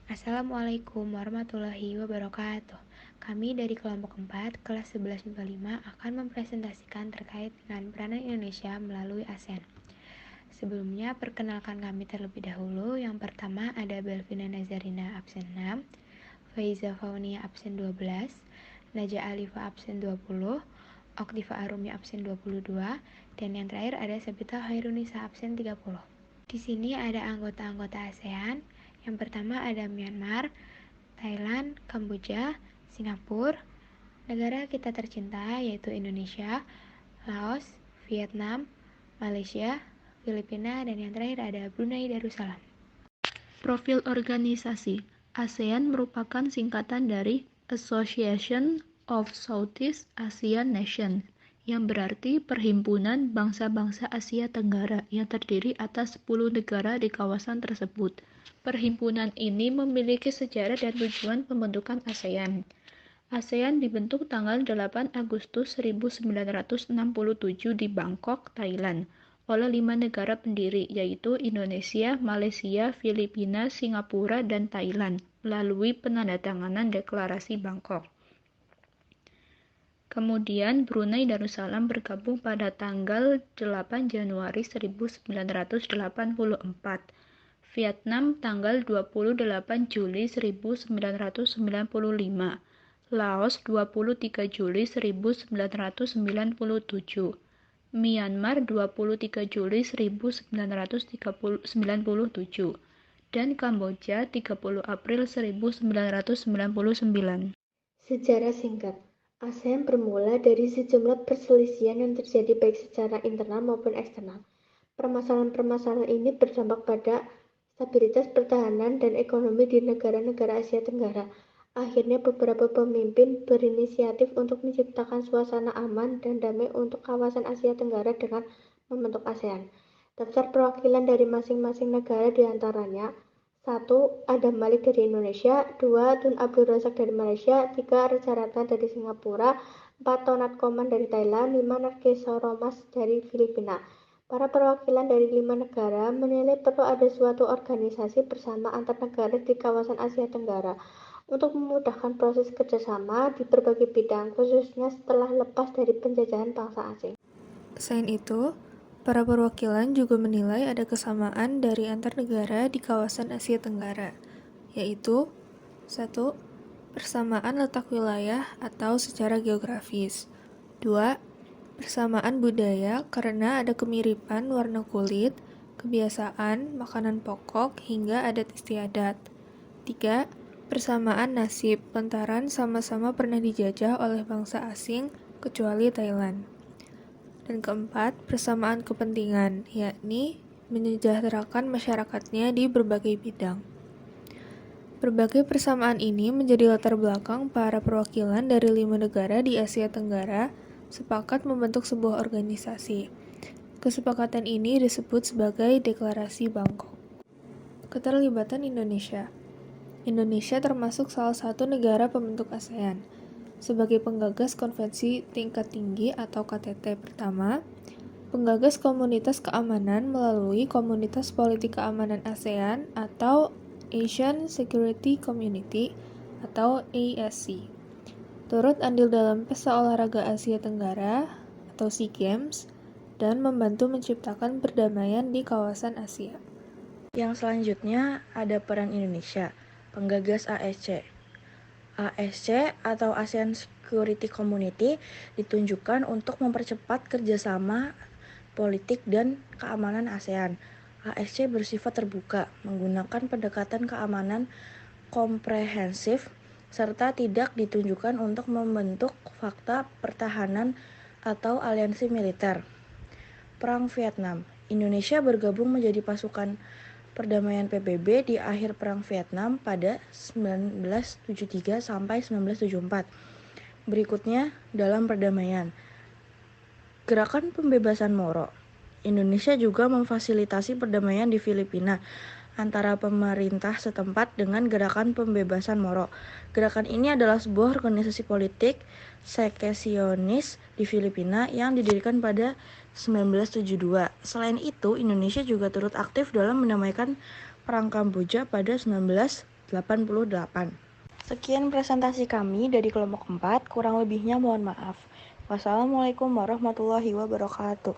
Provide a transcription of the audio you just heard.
Assalamualaikum warahmatullahi wabarakatuh. Kami dari kelompok 4, kelas 11 MIPA 5 akan mempresentasikan terkait dengan peranan Indonesia melalui ASEAN. Sebelumnya, perkenalkan kami terlebih dahulu. Yang pertama ada Belvina Nazarina absen 6, Faiza Faunia absen 12, Naja Alifa absen 20, Oktiva Arumi absen 22, dan yang terakhir ada Sabita Hairunisa absen 30. Di sini ada anggota-anggota ASEAN. Yang pertama ada Myanmar, Thailand, Kamboja, Singapura, negara kita tercinta yaitu Indonesia, Laos, Vietnam, Malaysia, Filipina, dan yang terakhir ada Brunei Darussalam. Profil organisasi ASEAN merupakan singkatan dari Association of Southeast Asian Nations, yang berarti Perhimpunan Bangsa-Bangsa Asia Tenggara yang terdiri atas 10 negara di kawasan tersebut. Perhimpunan ini memiliki sejarah dan tujuan pembentukan ASEAN. ASEAN dibentuk tanggal 8 Agustus 1967 di Bangkok, Thailand, oleh 5 negara pendiri, yaitu Indonesia, Malaysia, Filipina, Singapura, dan Thailand, melalui penandatanganan Deklarasi Bangkok. Kemudian Brunei Darussalam bergabung pada tanggal 8 Januari 1984. Vietnam tanggal 28 Juli 1995. Laos 23 Juli 1997. Myanmar 23 Juli 1997 dan Kamboja 30 April 1999. Sejarah singkat. ASEAN bermula dari sejumlah perselisihan yang terjadi baik secara internal maupun eksternal. Permasalahan-permasalahan ini berdampak pada stabilitas pertahanan dan ekonomi di negara-negara Asia Tenggara. Akhirnya beberapa pemimpin berinisiatif untuk menciptakan suasana aman dan damai untuk kawasan Asia Tenggara dengan membentuk ASEAN. Daftar perwakilan dari masing-masing negara diantaranya 1. Adam Malik dari Indonesia, 2. Tun Abdul Razak dari Malaysia, 3. Raja Ratna dari Singapura, 4. Tonat Koman dari Thailand, 5. Nargesoromas dari Filipina. Para perwakilan dari 5 negara menilai perlu ada suatu organisasi bersama antar negara di kawasan Asia Tenggara untuk memudahkan proses kerjasama di berbagai bidang, khususnya setelah lepas dari penjajahan bangsa asing. Selain itu, para perwakilan juga menilai ada kesamaan dari antar negara di kawasan Asia Tenggara, yaitu 1. Persamaan letak wilayah atau secara geografis. 2. Persamaan budaya karena ada kemiripan warna kulit, kebiasaan, makanan pokok, hingga adat istiadat. 3. Persamaan nasib lantaran sama-sama pernah dijajah oleh bangsa asing kecuali Thailand. Dan keempat, persamaan kepentingan, yakni menyejahterakan masyarakatnya di berbagai bidang. Berbagai persamaan ini menjadi latar belakang para perwakilan dari 5 negara di Asia Tenggara sepakat membentuk sebuah organisasi. Kesepakatan ini disebut sebagai Deklarasi Bangkok. Keterlibatan Indonesia. Indonesia termasuk salah satu negara pembentuk ASEAN. Sebagai penggagas konvensi tingkat tinggi atau KTT pertama, penggagas komunitas keamanan melalui Komunitas Politik Keamanan ASEAN atau Asian Security Community atau ASC. Turut andil dalam Pesta Olahraga Asia Tenggara atau SEA Games dan membantu menciptakan perdamaian di kawasan Asia. Yang selanjutnya ada peran Indonesia, penggagas ASC. ASC atau ASEAN Security Community ditunjukkan untuk mempercepat kerjasama politik dan keamanan ASEAN. ASC bersifat terbuka, menggunakan pendekatan keamanan komprehensif, serta tidak ditunjukkan untuk membentuk fakta pertahanan atau aliansi militer. Perang Vietnam. Indonesia bergabung menjadi pasukan perdamaian PBB di akhir Perang Vietnam pada 1973 sampai 1974. Berikutnya dalam perdamaian. Gerakan Pembebasan Moro. Indonesia juga memfasilitasi perdamaian di Filipina antara pemerintah setempat dengan Gerakan Pembebasan Moro. Gerakan ini adalah sebuah organisasi politik sekesionis di Filipina yang didirikan pada 1972. Selain itu, Indonesia juga turut aktif dalam mendamaikan Perang Kamboja pada 1985. Sekian presentasi kami dari kelompok 4, kurang lebihnya mohon maaf. Wassalamualaikum warahmatullahi wabarakatuh.